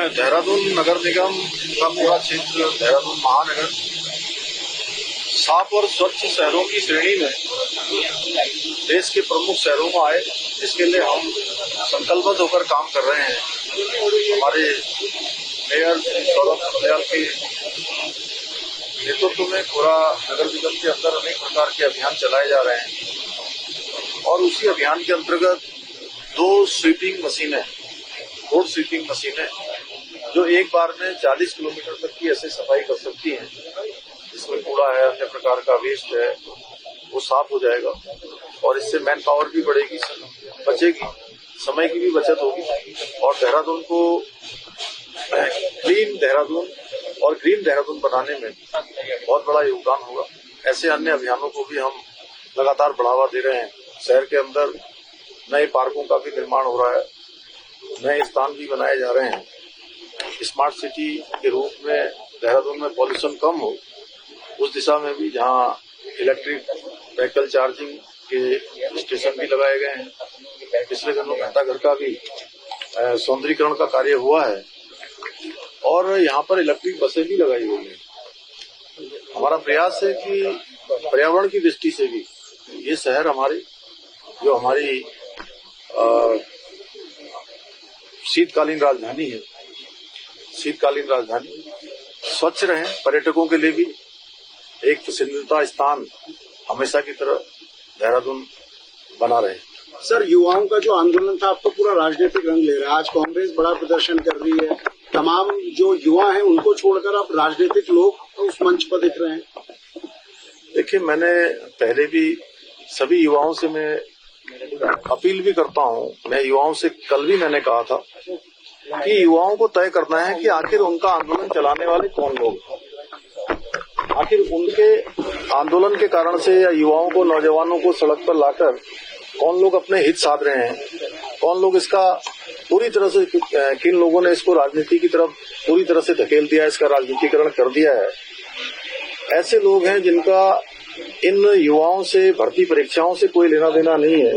देहरादून नगर निगम का पूरा क्षेत्र, देहरादून महानगर साफ और स्वच्छ शहरों की श्रेणी में देश के प्रमुख शहरों में आए, इसके लिए हम संकल्पबद्ध होकर काम कर रहे हैं। हमारे मेयर सौरभ दयाल के नेतृत्व में पूरा नगर निगम के अंदर अनेक प्रकार के अभियान चलाए जा रहे हैं और उसी अभियान के अंतर्गत 2 स्वीपिंग मशीनें, रोड स्वीपिंग मशीनें, जो एक बार में 40 किलोमीटर तक की ऐसे सफाई कर सकती हैं। इसमें कूड़ा है, अन्य प्रकार का वेस्ट है, वो साफ हो जाएगा और इससे मैन पावर भी बढ़ेगी, बचेगी, समय की भी बचत होगी और देहरादून को क्लीन देहरादून और ग्रीन देहरादून बनाने में बहुत बड़ा योगदान होगा। ऐसे अन्य अभियानों को भी हम लगातार बढ़ावा दे रहे हैं। शहर के अंदर नए पार्कों का भी निर्माण हो रहा है, नए स्थान भी बनाए जा रहे हैं। स्मार्ट सिटी के रूप में देहरादून में पॉल्यूशन कम हो, उस दिशा में भी जहां इलेक्ट्रिक व्हीकल चार्जिंग के स्टेशन भी लगाए गए हैं। पिछले दिनों घंटाघर का भी सौंदर्यीकरण का कार्य हुआ है और यहाँ पर इलेक्ट्रिक बसें भी लगाई हुई हैं। हमारा प्रयास है कि पर्यावरण की दृष्टि से भी ये शहर हमारी, जो हमारी शीतकालीन राजधानी है, शीतकालीन राजधानी स्वच्छ रहे, पर्यटकों के लिए भी एक पसंदीदा स्थान हमेशा की तरह देहरादून बना रहे। सर, युवाओं का जो आंदोलन था अब तो पूरा राजनीतिक रंग ले रहा है। आज कांग्रेस बड़ा प्रदर्शन कर रही है, तमाम जो युवा हैं उनको छोड़कर अब राजनीतिक लोग उस मंच पर दिख रहे हैं। देखिए, मैंने पहले भी सभी युवाओं से मैं अपील भी करता हूं। मैं युवाओं से कल भी मैंने कहा था कि युवाओं को तय करना है कि आखिर उनका आंदोलन चलाने वाले कौन लोग, आखिर उनके आंदोलन के कारण से या युवाओं को, नौजवानों को सड़क पर लाकर कौन लोग अपने हित साध रहे हैं, कौन लोग इसका पूरी तरह से, किन लोगों ने इसको राजनीति की तरफ पूरी तरह से धकेल दिया, इसका राजनीतिकरण कर दिया है। ऐसे लोग हैं जिनका इन युवाओं से, भर्ती परीक्षाओं से कोई लेना देना नहीं है,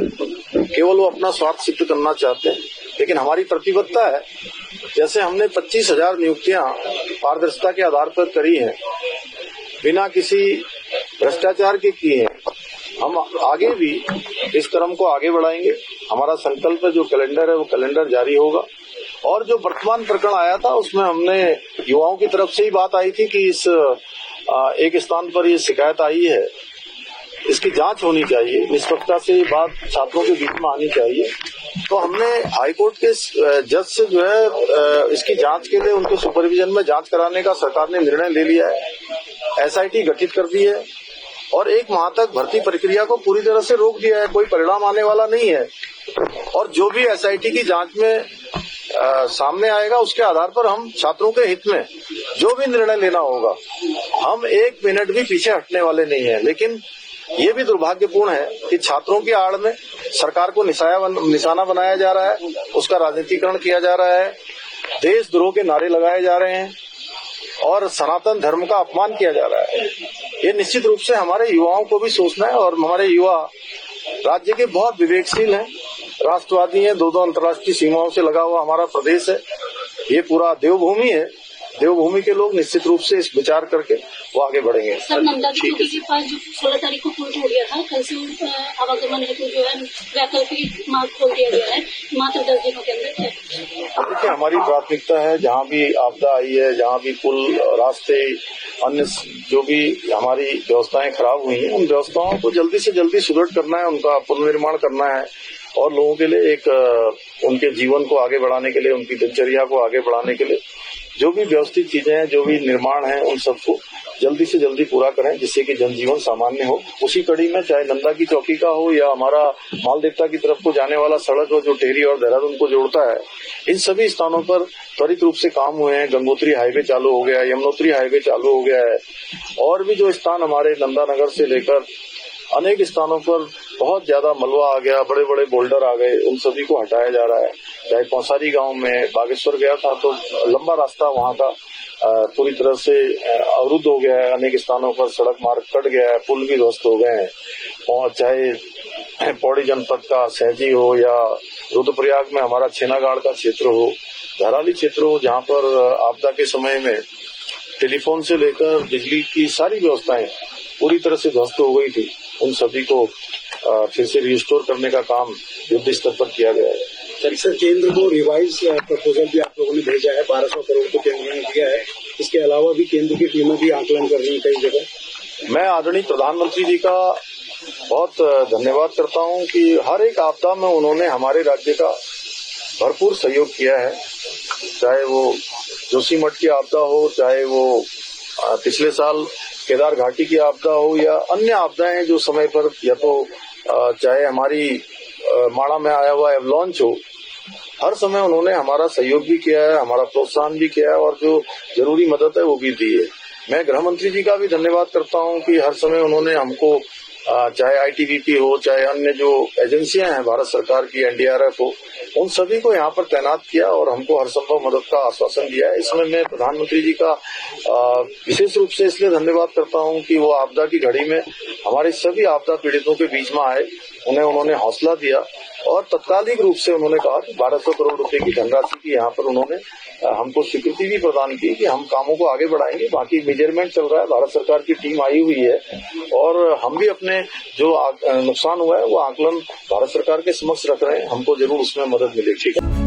केवल वो अपना स्वार्थ सिद्ध करना चाहते हैं। लेकिन हमारी प्रतिबद्धता है, जैसे हमने 25,000 नियुक्तियां पारदर्शिता के आधार पर करी हैं, बिना किसी भ्रष्टाचार के किए हैं, हम आगे भी इस क्रम को आगे बढ़ाएंगे। हमारा संकल्प है, जो कैलेंडर है वो कैलेंडर जारी होगा। और जो वर्तमान प्रकरण आया था उसमें हमने युवाओं की तरफ से ही बात आई थी कि इस एक स्थान पर ये शिकायत आई है, इसकी जांच होनी चाहिए, निष्पक्षता से ये बात छात्रों के बीच में आनी चाहिए। तो हमने हाईकोर्ट के जज से जो है इसकी जांच के लिए उनके सुपरविजन में जांच कराने का सरकार ने निर्णय ले लिया है। एसआईटी गठित कर दी है और 1 माह तक भर्ती प्रक्रिया को पूरी तरह से रोक दिया है। कोई परिणाम आने वाला नहीं है और जो भी एसआईटी की जांच में सामने आएगा उसके आधार पर हम छात्रों के हित में जो भी निर्णय लेना होगा, हम 1 मिनट भी पीछे हटने वाले नहीं है। लेकिन ये भी दुर्भाग्यपूर्ण है कि छात्रों की आड़ में सरकार को निशाना बनाया जा रहा है, उसका राजनीतिकरण किया जा रहा है, देशद्रोह के नारे लगाए जा रहे हैं और सनातन धर्म का अपमान किया जा रहा है। ये निश्चित रूप से हमारे युवाओं को भी सोचना है और हमारे युवा राज्य के बहुत विवेकशील हैं, राष्ट्रवादी हैं। 2 अंतर्राष्ट्रीय सीमाओं से लगा हुआ हमारा प्रदेश है, ये पूरा देवभूमि है। देवभूमि के लोग निश्चित रूप से इस विचार करके वो आगे बढ़ेंगे। सर, नंदा चौकी के पास जो 16 तारीख को कोर्ट हो गया था, कल से आवागमन हेतु जो है वैकल्पिक मार्ग खोल दिया गया है मात्र 10 दिनों के अंदर। देखिए, हमारी प्राथमिकता है जहाँ भी आपदा आई है, जहाँ भी पुल, रास्ते, अन्य जो भी हमारी व्यवस्थाएं खराब हुई हैं, उन व्यवस्थाओं को जल्दी से जल्दी सुदृढ़ करना है, उनका पुनर्निर्माण करना है और लोगों के लिए एक उनके जीवन को आगे बढ़ाने के लिए, उनकी दिनचर्या को आगे बढ़ाने के लिए जो भी व्यवस्थित चीजें हैं, जो भी निर्माण है, उन सबको जल्दी से जल्दी पूरा करें जिससे कि जनजीवन सामान्य हो। उसी कड़ी में चाहे नंदा की चौकी का हो या हमारा मालदेवता की तरफ को जाने वाला सड़क हो जो टेहरी और देहरादून को जोड़ता है, इन सभी स्थानों पर त्वरित रूप से काम हुए हैं। गंगोत्री हाईवे चालू हो गया है, यमुनोत्री हाईवे चालू हो गया है और भी जो स्थान हमारे नंदा नगर से लेकर अनेक स्थानों पर बहुत ज्यादा मलबा आ गया, बड़े बड़े बोल्डर आ गए, उन सभी को हटाया जा रहा है। चाहे पौसारी गांव में बागेश्वर गया था तो लंबा रास्ता वहां का पूरी तरह से अवरुद्ध हो गया है। अनेक स्थानों पर सड़क मार्ग कट गया है, पुल भी ध्वस्त हो गए हैं। और चाहे पौड़ी जनपद का सहजी हो या रुद्रप्रयाग में हमारा छेनागाड़ का क्षेत्र हो, धराली क्षेत्र हो, जहां पर आपदा के समय में टेलीफोन से लेकर बिजली की सारी व्यवस्थाएं पूरी तरह से ध्वस्त हो गई थी, उन सभी को फिर से रिस्टोर करने का काम युद्ध स्तर पर किया गया है। सर, केंद्र को रिवाइज प्रपोजल भी आप लोगों ने भेजा है, 1200 करोड़ को केंद्र ने दिया है। इसके अलावा भी केंद्र की टीमें भी आकलन कर रही है कई जगह। मैं आदरणीय प्रधानमंत्री जी का बहुत धन्यवाद करता हूं कि हर एक आपदा में उन्होंने हमारे राज्य का भरपूर सहयोग किया है। चाहे वो जोशीमठ की आपदा हो, चाहे वो पिछले साल केदार घाटी की आपदा हो या अन्य आपदाएं जो समय पर, या तो चाहे हमारी माड़ा में आया हुआ एवलॉन्च हो, हर समय उन्होंने हमारा सहयोग भी किया है, हमारा प्रोत्साहन भी किया है और जो जरूरी मदद है वो भी दी है। मैं गृह मंत्री जी का भी धन्यवाद करता हूं कि हर समय उन्होंने हमको चाहे आईटीबीपी हो, चाहे अन्य जो एजेंसियां हैं भारत सरकार की, एनडीआरएफ हो, उन सभी को यहाँ पर तैनात किया और हमको हर संभव मदद का आश्वासन दिया है। इसमें मैं प्रधानमंत्री जी का विशेष रूप से इसलिए धन्यवाद करता हूँ कि वो आपदा की घड़ी में हमारे सभी आपदा पीड़ितों के बीच में आए, उन्हें उन्होंने हौसला दिया और तत्कालिक रूप से उन्होंने कहा कि 1200 करोड़ रुपए की धनराशि की यहाँ पर उन्होंने हमको स्वीकृति भी प्रदान की कि हम कामों को आगे बढ़ाएंगे। बाकी मेजरमेंट चल रहा है, भारत सरकार की टीम आई हुई है और हम भी अपने जो नुकसान हुआ है वो आकलन भारत सरकार के समक्ष रख रहे हैं। हमको जरूर उसमें मदद मिलेगी।